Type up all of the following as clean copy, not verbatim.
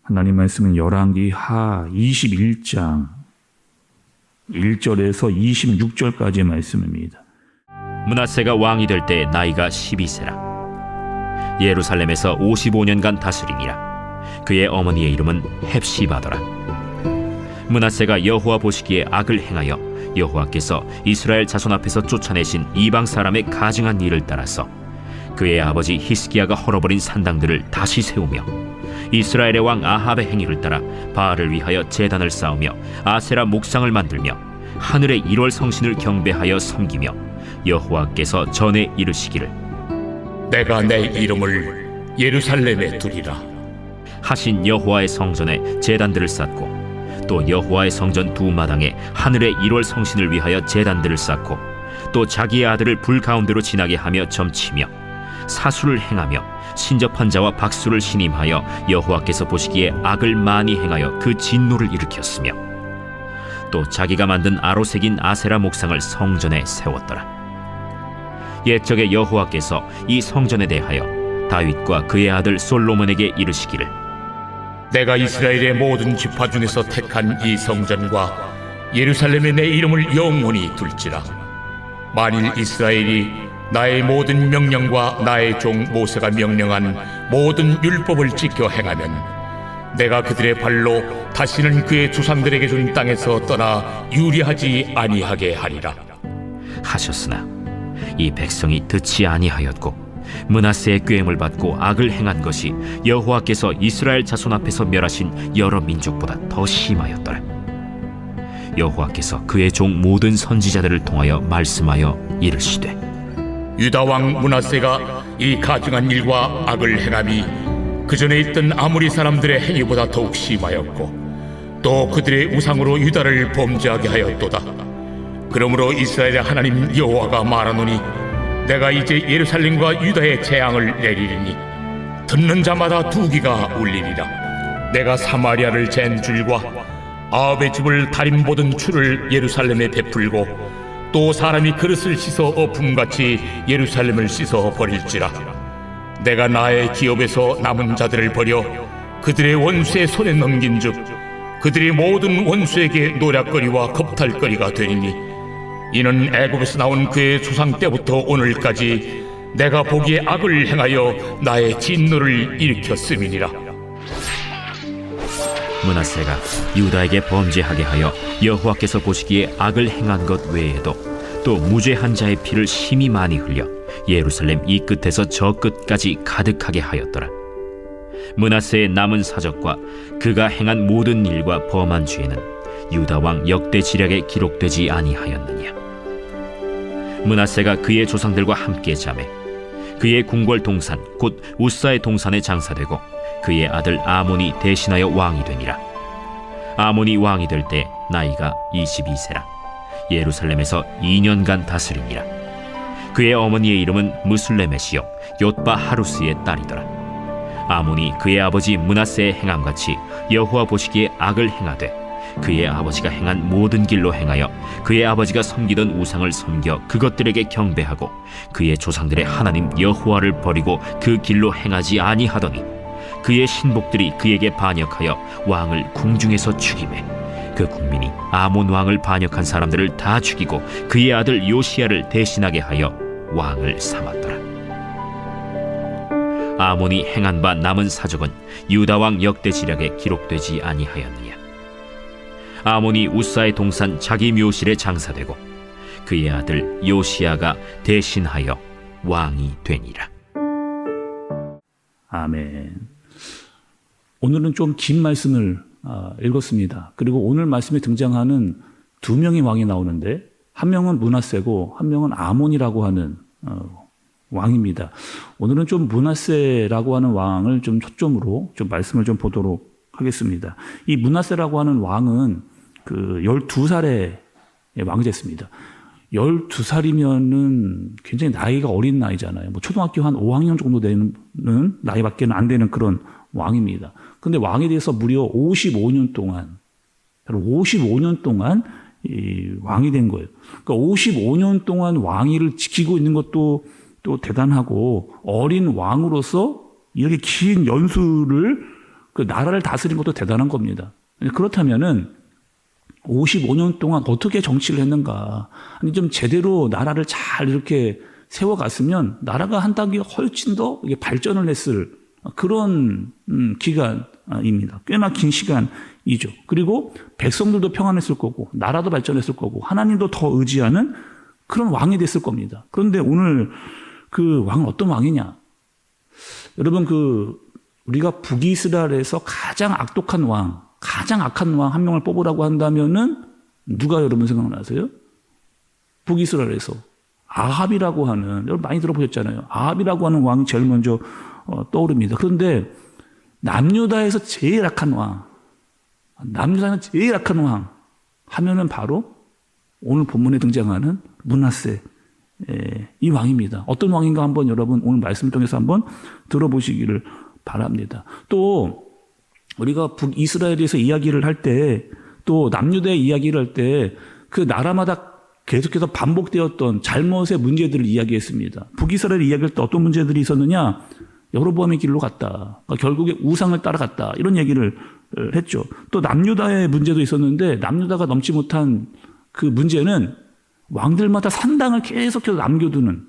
하나님 말씀은 열왕기 하 21장 1절에서 26절까지의 말씀입니다. 므낫세가 왕이 될 때 나이가 12세라. 예루살렘에서 55년간 다스리니라. 그의 어머니의 이름은 헵시바더라. 므낫세가 여호와 보시기에 악을 행하여 여호와께서 이스라엘 자손 앞에서 쫓아내신 이방 사람의 가증한 일을 따라서 그의 아버지 히스기야가 헐어버린 산당들을 다시 세우며 이스라엘의 왕 아합의 행위를 따라 바알을 위하여 제단을 쌓으며 아세라 목상을 만들며 하늘의 1월 성신을 경배하여 섬기며 여호와께서 전에 이르시기를 내가 내 이름을 예루살렘에 두리라 하신 여호와의 성전에 제단들을 쌓고 또 여호와의 성전 두 마당에 하늘의 1월 성신을 위하여 제단들을 쌓고 또 자기의 아들을 불 가운데로 지나게 하며 점치며 사수를 행하며 신접한 자와 박수를 신임하여 여호와께서 보시기에 악을 많이 행하여 그 진노를 일으켰으며 또 자기가 만든 아로 새긴 아세라 목상을 성전에 세웠더라. 옛적에 여호와께서 이 성전에 대하여 다윗과 그의 아들 솔로몬에게 이르시기를 내가 이스라엘의 모든 지파 중에서 택한 이 성전과 예루살렘에 내 이름을 영원히 둘지라. 만일 이스라엘이 나의 모든 명령과 나의 종 모세가 명령한 모든 율법을 지켜 행하면 내가 그들의 발로 다시는 그의 조상들에게 준 땅에서 떠나 유리하지 아니하게 하리라 하셨으나 이 백성이 듣지 아니하였고 므낫세의 꾀임을 받고 악을 행한 것이 여호와께서 이스라엘 자손 앞에서 멸하신 여러 민족보다 더 심하였더라. 여호와께서 그의 종 모든 선지자들을 통하여 말씀하여 이르시되 유다 왕 므낫세가 이 가증한 일과 악을 행함이 그 전에 있던 아모리 사람들의 행위보다 더욱 심하였고 또 그들의 우상으로 유다를 범죄하게 하였도다. 그러므로 이스라엘의 하나님 여호와가 말하노니 내가 이제 예루살렘과 유다의 재앙을 내리리니 듣는 자마다 두기가 울리리라. 내가 사마리아를 잰 줄과 아합의 집을 다림 보던 줄을 예루살렘에 베풀고 또 사람이 그릇을 씻어 엎음같이 예루살렘을 씻어 버릴지라. 내가 나의 기업에서 남은 자들을 버려 그들의 원수의 손에 넘긴즉 그들의 모든 원수에게 노략거리와 겁탈거리가 되리니 이는 애굽에서 나온 그의 조상 때부터 오늘까지 내가 보기에 악을 행하여 나의 진노를 일으켰음이니라. 므낫세가 유다에게 범죄하게 하여 여호와께서 보시기에 악을 행한 것 외에도 또 무죄한 자의 피를 심히 많이 흘려 예루살렘 이 끝에서 저 끝까지 가득하게 하였더라. 므낫세의 남은 사적과 그가 행한 모든 일과 범한 죄는 유다 왕 역대 지략에 기록되지 아니하였느냐. 므낫세가 그의 조상들과 함께 자매 그의 궁궐 동산 곧 우사의 동산에 장사되고 그의 아들 아몬이 대신하여 왕이 되니라. 아몬이 왕이 될 때 나이가 22세라. 예루살렘에서 2년간 다스리니라. 그의 어머니의 이름은 무술레메시요 옅바 하루스의 딸이더라. 아몬이 그의 아버지 므낫세의 행함같이 여호와 보시기에 악을 행하되 그의 아버지가 행한 모든 길로 행하여 그의 아버지가 섬기던 우상을 섬겨 그것들에게 경배하고 그의 조상들의 하나님 여호와를 버리고 그 길로 행하지 아니하더니 그의 신복들이 그에게 반역하여 왕을 궁중에서 죽이매 그 국민이 아몬 왕을 반역한 사람들을 다 죽이고 그의 아들 요시야를 대신하게 하여 왕을 삼았더라. 아몬이 행한 바 남은 사적은 유다 왕 역대 지략에 기록되지 아니하였느냐. 아몬이 우사의 동산 자기 묘실에 장사되고 그의 아들 요시야가 대신하여 왕이 되니라. 아멘. 오늘은 좀 긴 말씀을 읽었습니다. 그리고 오늘 말씀에 등장하는 두 명의 왕이 나오는데 한 명은 므낫세고 한 명은 아몬이라고 하는 왕입니다. 오늘은 좀 므낫세라고 하는 왕을 좀 초점으로 좀 말씀을 좀 보도록 하겠습니다. 이 므낫세라고 하는 왕은 그 12살에 왕제했습니다. 12살이면은 굉장히 나이가 어린 나이잖아요. 뭐 초등학교 한 5학년 정도 되는 나이밖에 안 되는 그런 왕입니다. 근데 왕에 대해서 무려 55년 동안 이 왕이 된 거예요. 그러니까 55년 동안 왕위를 지키고 있는 것도 또 대단하고 어린 왕으로서 이렇게 긴 연수를 그 나라를 다스린 것도 대단한 겁니다. 그렇다면은 55년 동안 어떻게 정치를 했는가? 아니 좀 제대로 나라를 잘 이렇게 세워갔으면 나라가 한 단계 훨씬 더 이게 발전을 했을 그런 기간입니다. 꽤나 긴 시간이죠. 그리고 백성들도 평안했을 거고 나라도 발전했을 거고 하나님도 더 의지하는 그런 왕이 됐을 겁니다. 그런데 오늘 그 왕은 어떤 왕이냐? 여러분 우리가 북이스라엘에서 가장 악독한 왕, 가장 악한 왕 한 명을 뽑으라고 한다면은 누가 여러분 생각나세요? 북이스라엘에서 아합이라고 하는, 여러분 많이 들어보셨잖아요. 아합이라고 하는 왕이 제일 먼저 떠오릅니다. 그런데 남유다에서 제일 악한 왕, 남유다에서 제일 악한 왕 하면은 바로 오늘 본문에 등장하는 므낫세 이 왕입니다. 어떤 왕인가 한번 여러분 오늘 말씀을 통해서 한번 들어보시기를 바랍니다. 또 우리가 북이스라엘에서 이야기를 할 때, 또 남유다의 이야기를 할 때 그 나라마다 계속해서 반복되었던 잘못의 문제들을 이야기했습니다. 북이스라엘 이야기할 때 어떤 문제들이 있었느냐? 여로보암의 길로 갔다. 그러니까 결국에 우상을 따라갔다. 이런 얘기를 했죠. 또 남유다의 문제도 있었는데 남유다가 넘지 못한 그 문제는 왕들마다 산당을 계속해서 남겨두는,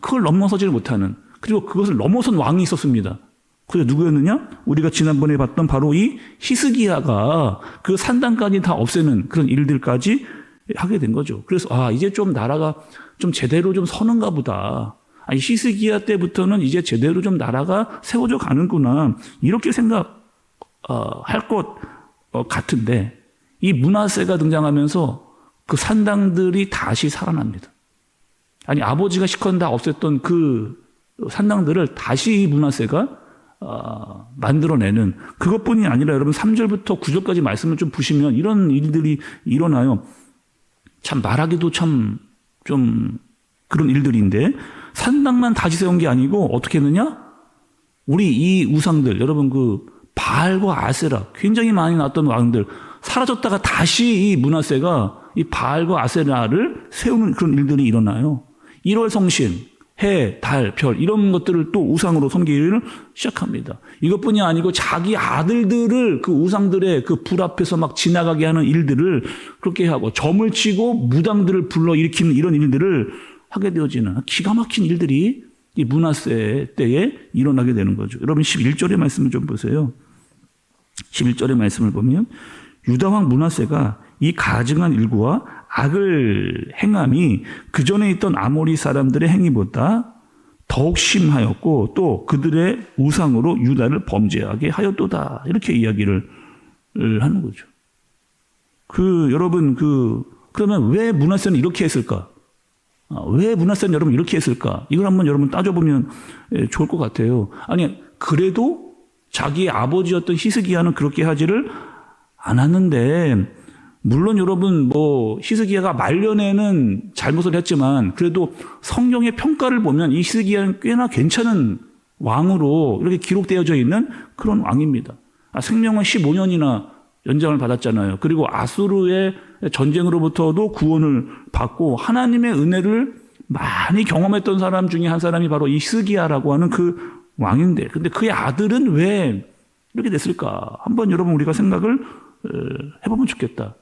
그걸 넘어서지를 못하는, 그리고 그것을 넘어선 왕이 있었습니다. 그게 누구였느냐? 우리가 지난번에 봤던 바로 이 히스기야가 그 산당까지 다 없애는 그런 일들까지 하게 된 거죠. 그래서 이제 좀 나라가 좀 제대로 좀 서는가 보다. 히스기야 때부터는 이제 제대로 좀 나라가 세워져 가는구나. 이렇게 생각할 것 같은데 이 므낫세가 등장하면서 그 산당들이 다시 살아납니다. 아버지가 시컨 다 없앴던 그 산당들을 다시 이 므낫세가 만들어내는, 그것뿐이 아니라 여러분 3절부터 9절까지 말씀을 좀 보시면 이런 일들이 일어나요. 참 말하기도 참 좀 그런 일들인데, 산당만 다시 세운 게 아니고 어떻게 했느냐? 우리 이 우상들, 여러분 그 바알과 아세라 굉장히 많이 나왔던 왕들 사라졌다가 다시 이 므낫세가 이 바알과 아세라를 세우는 그런 일들이 일어나요. 1월 성신, 해, 달, 별 이런 것들을 또 우상으로 섬기기를 시작합니다. 이것뿐이 아니고 자기 아들들을 그 우상들의 그 불 앞에서 막 지나가게 하는 일들을 그렇게 하고, 점을 치고 무당들을 불러일으키는 이런 일들을 하게 되어지는 기가 막힌 일들이 이 므낫세 때에 일어나게 되는 거죠. 여러분 11절의 말씀을 좀 보세요. 11절의 말씀을 보면 유다왕 므낫세가 이 가증한 일구와 악을 행함이 그 전에 있던 아모리 사람들의 행위보다 더욱 심하였고 또 그들의 우상으로 유다를 범죄하게 하였도다. 이렇게 이야기를 하는 거죠. 여러분 그러면 왜 므낫세는 이렇게 했을까? 왜 므낫세는 여러분 이렇게 했을까? 이걸 한번 여러분 따져보면 좋을 것 같아요. 그래도 자기의 아버지였던 히스기야는 그렇게 하지를 않았는데, 물론 여러분 히스기야가 말년에는 잘못을 했지만 그래도 성경의 평가를 보면 이 히스기야는 꽤나 괜찮은 왕으로 이렇게 기록되어져 있는 그런 왕입니다. 생명은 15년이나 연장을 받았잖아요. 그리고 아수르의 전쟁으로부터도 구원을 받고 하나님의 은혜를 많이 경험했던 사람 중에 한 사람이 바로 이 히스기야라고 하는 그 왕인데, 근데 그의 아들은 왜 이렇게 됐을까? 한번 여러분 우리가 생각을 해보면 좋겠다.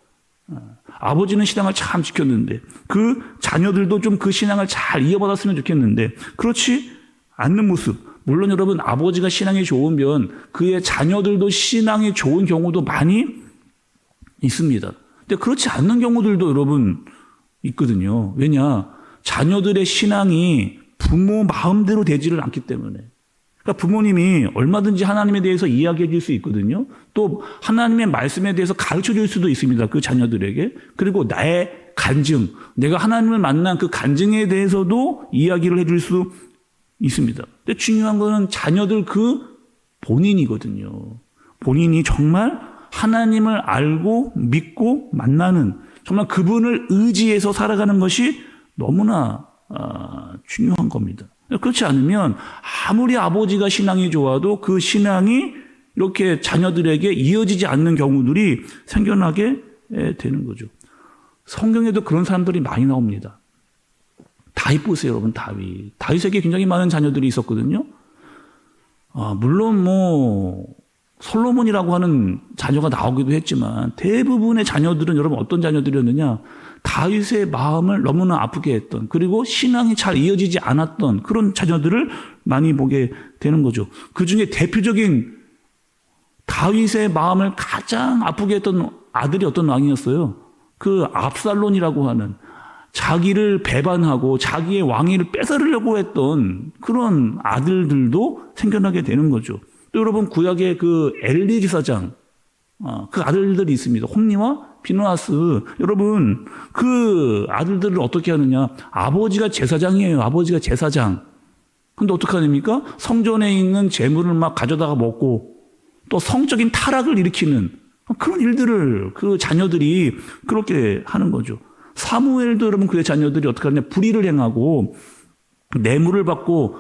아버지는 신앙을 참 지켰는데 그 자녀들도 좀 그 신앙을 잘 이어받았으면 좋겠는데 그렇지 않는 모습. 물론 여러분 아버지가 신앙이 좋으면 그의 자녀들도 신앙이 좋은 경우도 많이 있습니다. 근데 그렇지 않는 경우들도 여러분 있거든요. 왜냐? 자녀들의 신앙이 부모 마음대로 되지를 않기 때문에. 그러니까 부모님이 얼마든지 하나님에 대해서 이야기해 줄 수 있거든요. 또 하나님의 말씀에 대해서 가르쳐 줄 수도 있습니다. 그 자녀들에게. 그리고 나의 간증, 내가 하나님을 만난 그 간증에 대해서도 이야기를 해 줄 수 있습니다. 근데 중요한 거는 자녀들 그 본인이거든요. 본인이 정말 하나님을 알고 믿고 만나는, 정말 그분을 의지해서 살아가는 것이 너무나 중요한 겁니다. 그렇지 않으면 아무리 아버지가 신앙이 좋아도 그 신앙이 이렇게 자녀들에게 이어지지 않는 경우들이 생겨나게 되는 거죠. 성경에도 그런 사람들이 많이 나옵니다. 다윗 보세요, 여러분. 다윗에게 굉장히 많은 자녀들이 있었거든요. 물론 솔로몬이라고 하는 자녀가 나오기도 했지만 대부분의 자녀들은 여러분 어떤 자녀들이었느냐? 다윗의 마음을 너무나 아프게 했던, 그리고 신앙이 잘 이어지지 않았던 그런 자녀들을 많이 보게 되는 거죠. 그중에 대표적인 다윗의 마음을 가장 아프게 했던 아들이 어떤 왕이었어요? 그 압살론이라고 하는, 자기를 배반하고 자기의 왕위를 뺏으려고 했던 그런 아들들도 생겨나게 되는 거죠. 또 여러분 구약의 그 엘리 제사장, 그 아들들이 있습니다. 홈니와 비느하스. 여러분 그 아들들을 어떻게 하느냐? 아버지가 제사장이에요. 아버지가 제사장. 근데 어떡하십니까? 성전에 있는 재물을 막 가져다가 먹고 또 성적인 타락을 일으키는 그런 일들을 그 자녀들이 그렇게 하는 거죠. 사무엘도 여러분 그의 자녀들이 어떻게 하느냐? 불의를 행하고 뇌물을 받고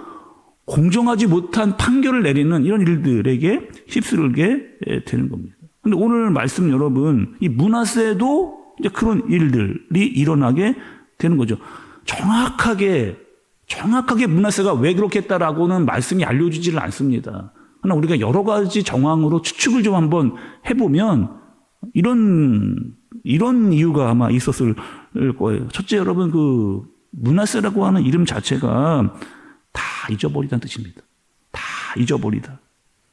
공정하지 못한 판결을 내리는 이런 일들에게 휩쓸게 되는 겁니다. 근데 오늘 말씀 여러분, 이 므낫세도 이제 그런 일들이 일어나게 되는 거죠. 정확하게 므낫세가 왜 그렇게 했다라고는 말씀이 알려주지를 않습니다. 그러나 우리가 여러 가지 정황으로 추측을 좀 한번 해보면 이런 이유가 아마 있었을 거예요. 첫째, 여러분 그 므낫세라고 하는 이름 자체가 다 잊어버리다는 뜻입니다. 다 잊어버리다.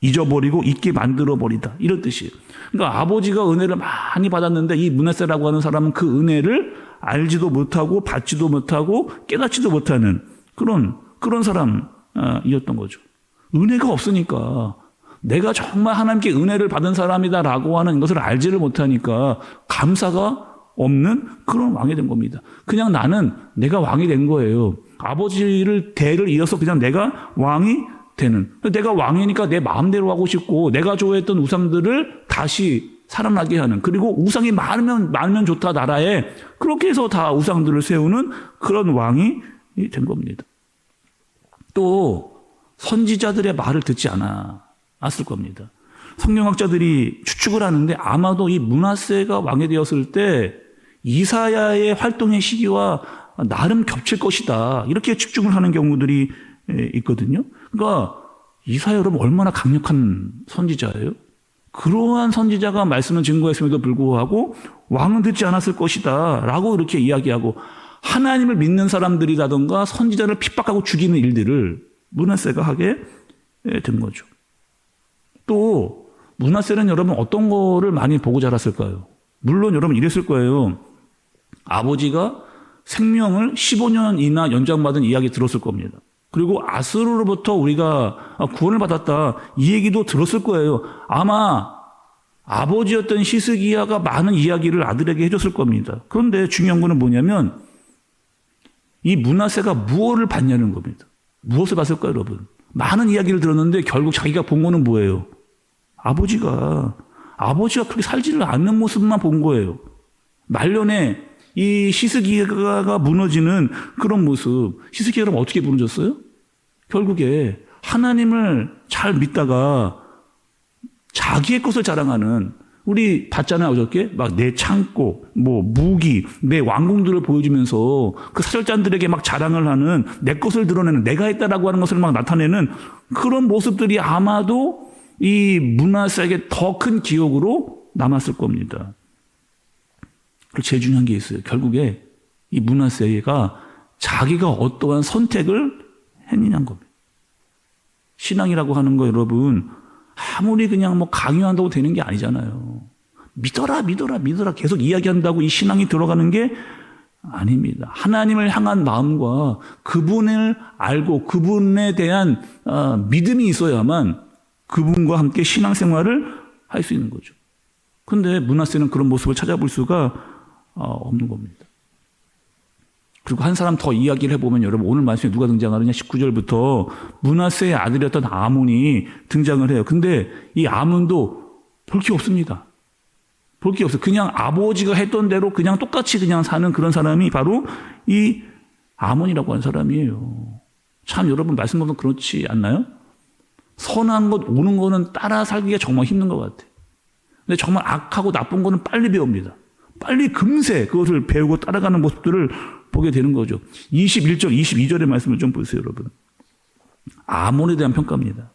잊어버리고 잊게 만들어버리다. 이런 뜻이에요. 그러니까 아버지가 은혜를 많이 받았는데 이 므낫세라고 하는 사람은 그 은혜를 알지도 못하고 받지도 못하고 깨닫지도 못하는 그런 사람이었던 거죠. 은혜가 없으니까, 내가 정말 하나님께 은혜를 받은 사람이다라고 하는 것을 알지를 못하니까 감사가 없는 그런 왕이 된 겁니다. 그냥 나는 내가 왕이 된 거예요. 아버지를 대를 이어서 그냥 내가 왕이 되는. 내가 왕이니까 내 마음대로 하고 싶고 내가 좋아했던 우상들을 다시 살아나게 하는, 그리고 우상이 많으면 좋다 나라에, 그렇게 해서 다 우상들을 세우는 그런 왕이 된 겁니다. 또 선지자들의 말을 듣지 않았을 겁니다. 성경학자들이 추측을 하는데 아마도 이 므낫세가 왕이 되었을 때 이사야의 활동의 시기와 나름 겹칠 것이다, 이렇게 추측을 하는 경우들이 있거든요. 그러니까 이사야 여러분 얼마나 강력한 선지자예요? 그러한 선지자가 말씀을 증거했음에도 불구하고 왕은 듣지 않았을 것이다 라고 이렇게 이야기하고, 하나님을 믿는 사람들이라든가 선지자를 핍박하고 죽이는 일들을 므낫세가 하게 된 거죠. 또 므낫세는 여러분 어떤 거를 많이 보고 자랐을까요? 물론 여러분 이랬을 거예요. 아버지가 생명을 15년이나 연장받은 이야기 들었을 겁니다. 그리고 아수르로부터 우리가 구원을 받았다, 이 얘기도 들었을 거예요. 아마 아버지였던 히스기야가 많은 이야기를 아들에게 해줬을 겁니다. 그런데 중요한 거는 뭐냐면 이 므낫세가 무엇을 봤냐는 겁니다. 무엇을 봤을까요, 여러분? 많은 이야기를 들었는데 결국 자기가 본 거는 뭐예요? 아버지가 그렇게 살지를 않는 모습만 본 거예요. 말년에 이 히스기야가 무너지는 그런 모습. 히스기야가 어떻게 무너졌어요? 결국에 하나님을 잘 믿다가 자기의 것을 자랑하는, 우리 봤잖아요, 어저께? 막 내 창고, 무기, 내 왕궁들을 보여주면서 그 사절단들에게 막 자랑을 하는, 내 것을 드러내는, 내가 했다라고 하는 것을 막 나타내는 그런 모습들이 아마도 이 므낫세에게 더 큰 기억으로 남았을 겁니다. 그리고 제일 중요한 게 있어요. 결국에 이 므낫세가 자기가 어떠한 선택을 했느냐는 겁니다. 신앙이라고 하는 거 여러분, 아무리 그냥 강요한다고 되는 게 아니잖아요. 믿어라 계속 이야기한다고 이 신앙이 들어가는 게 아닙니다. 하나님을 향한 마음과 그분을 알고 그분에 대한 믿음이 있어야만 그분과 함께 신앙생활을 할 수 있는 거죠. 그런데 므낫세는 그런 모습을 찾아볼 수가 없는 겁니다. 그리고 한 사람 더 이야기를 해보면 여러분, 오늘 말씀에 누가 등장하느냐? 19절부터 므낫세의 아들이었던 아몬이 등장을 해요. 근데 이 아몬도 볼 게 없습니다. 볼 게 없어요. 그냥 아버지가 했던 대로 그냥 똑같이 그냥 사는 그런 사람이 바로 이 아몬이라고 하는 사람이에요. 참 여러분, 말씀 보면 그렇지 않나요? 선한 것 오는 거는 따라 살기가 정말 힘든 것 같아요. 근데 정말 악하고 나쁜 거는 빨리 배웁니다. 빨리 금세 그것을 배우고 따라가는 모습들을 보게 되는 거죠. 21절, 22절의 말씀을 좀 보세요, 여러분. 아몬에 대한 평가입니다.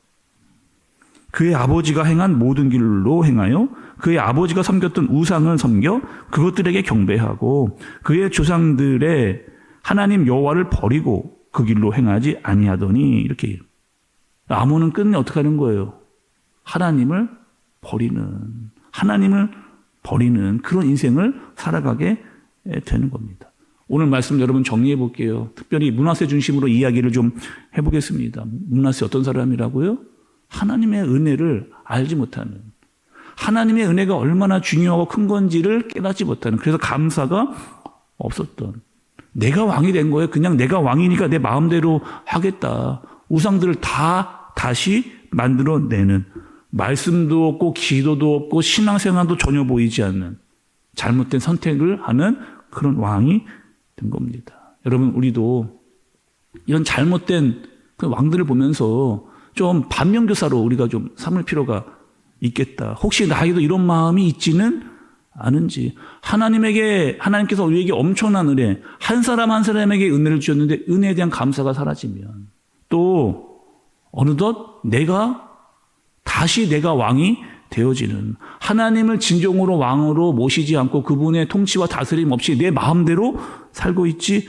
그의 아버지가 행한 모든 길로 행하여 그의 아버지가 섬겼던 우상을 섬겨 그것들에게 경배하고 그의 조상들의 하나님 여호와를 버리고 그 길로 행하지 아니하더니 이렇게 아몬은 끝내 어떻게 하는 거예요? 하나님을 버리는 그런 인생을 살아가게 되는 겁니다. 오늘 말씀 여러분 정리해 볼게요. 특별히 므낫세 중심으로 이야기를 좀 해보겠습니다. 므낫세 어떤 사람이라고요? 하나님의 은혜를 알지 못하는, 하나님의 은혜가 얼마나 중요하고 큰 건지를 깨닫지 못하는, 그래서 감사가 없었던, 내가 왕이 된 거예요. 그냥 내가 왕이니까 내 마음대로 하겠다. 우상들을 다 다시 만들어내는, 말씀도 없고 기도도 없고 신앙생활도 전혀 보이지 않는 잘못된 선택을 하는 그런 왕이 된 겁니다. 여러분, 우리도 이런 잘못된 그 왕들을 보면서 좀 반면교사로 우리가 좀 삼을 필요가 있겠다. 혹시 나에게도 이런 마음이 있지는 않은지. 하나님께서 우리에게 엄청난 은혜, 한 사람 한 사람에게 은혜를 주셨는데 은혜에 대한 감사가 사라지면, 또 어느덧 다시 내가 왕이 되어지는, 하나님을 진정으로 왕으로 모시지 않고 그분의 통치와 다스림 없이 내 마음대로 살고 있지는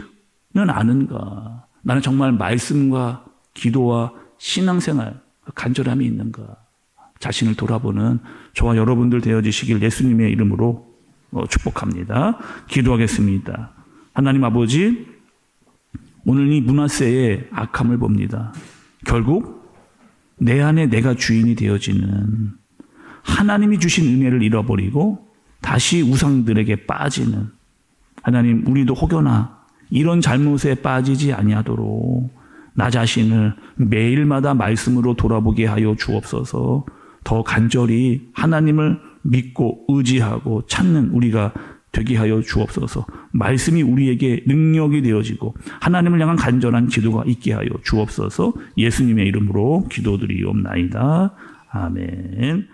않은가. 나는 정말 말씀과 기도와 신앙생활, 간절함이 있는가. 자신을 돌아보는 저와 여러분들 되어지시길 예수님의 이름으로 축복합니다. 기도하겠습니다. 하나님 아버지, 오늘 이 므낫세의 악함을 봅니다. 결국 내 안에 내가 주인이 되어지는, 하나님이 주신 은혜를 잃어버리고 다시 우상들에게 빠지는, 하나님, 우리도 혹여나 이런 잘못에 빠지지 아니하도록 나 자신을 매일마다 말씀으로 돌아보게 하여 주옵소서. 더 간절히 하나님을 믿고 의지하고 찾는 우리가 되게 하여 주옵소서. 말씀이 우리에게 능력이 되어지고 하나님을 향한 간절한 기도가 있게 하여 주옵소서. 예수님의 이름으로 기도드리옵나이다. 아멘.